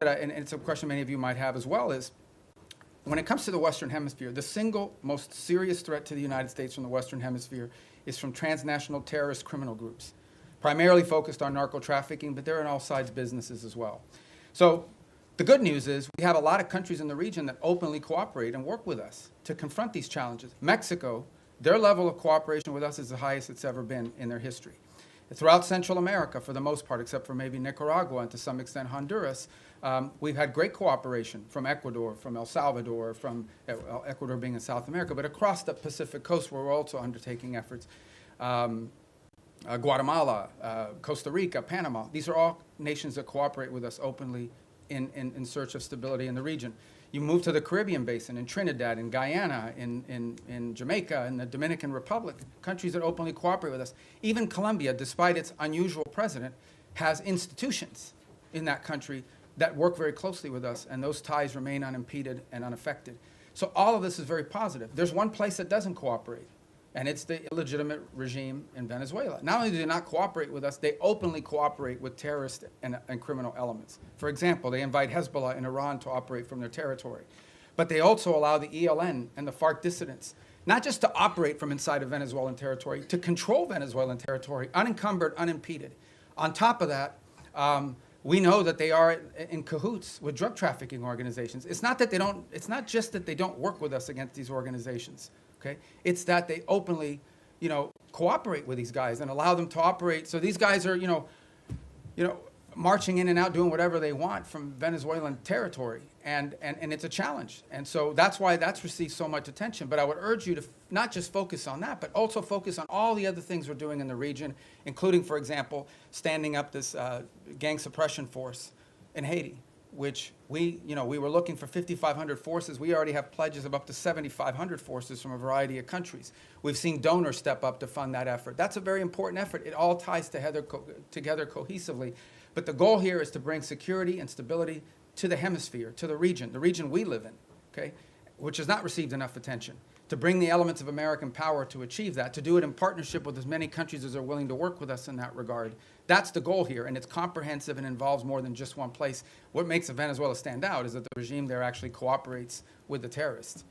and it's a question many of you might have as well, is when it comes to the Western Hemisphere, the single most serious threat to the United States from the Western Hemisphere is from transnational terrorist criminal groups, primarily focused on narco trafficking, but they're in all sides businesses as well. So the good news is we have a lot of countries in the region that openly cooperate and work with us to confront these challenges. Mexico, their level of cooperation with us is the highest it's ever been in their history. Throughout Central America, for the most part, except for maybe Nicaragua and to some extent Honduras, we've had great cooperation from Ecuador, from El Salvador, from Ecuador being in South America, but across the Pacific coast where we're also undertaking efforts. Guatemala, Costa Rica, Panama, these are all nations that cooperate with us openly in search of stability in the region. You move to the Caribbean basin, in Trinidad, in Guyana, in Jamaica, in the Dominican Republic, countries that openly cooperate with us. Even Colombia, despite its unusual president, has institutions in that country that work very closely with us, and those ties remain unimpeded and unaffected. So all of this is very positive. There's one place that doesn't cooperate, and it's the illegitimate regime in Venezuela. Not only do they not cooperate with us, they openly cooperate with terrorist and criminal elements. For example, they invite Hezbollah in Iran to operate from their territory. But they also allow the ELN and the FARC dissidents not just to operate from inside of Venezuelan territory, to control Venezuelan territory, unencumbered, unimpeded. On top of that, we know that they are in cahoots with drug trafficking organizations. It's not just that they don't work with us against these organizations. Okay? It's that they openly, cooperate with these guys and allow them to operate. So these guys are, marching in and out, doing whatever they want from Venezuelan territory, and it's a challenge. And so that's why that's received so much attention. But I would urge you to not just focus on that, but also focus on all the other things we're doing in the region, including, for example, standing up this gang suppression force in Haiti, which we were looking for 5,500 forces. We already have pledges of up to 7,500 forces from a variety of countries. We've seen donors step up to fund that effort. That's a very important effort. It all ties together cohesively. But the goal here is to bring security and stability to the hemisphere, to the region we live in, okay, which has not received enough attention. To bring the elements of American power to achieve that, to do it in partnership with as many countries as are willing to work with us in that regard. That's the goal here, and it's comprehensive and involves more than just one place. What makes Venezuela stand out is that the regime there actually cooperates with the terrorists.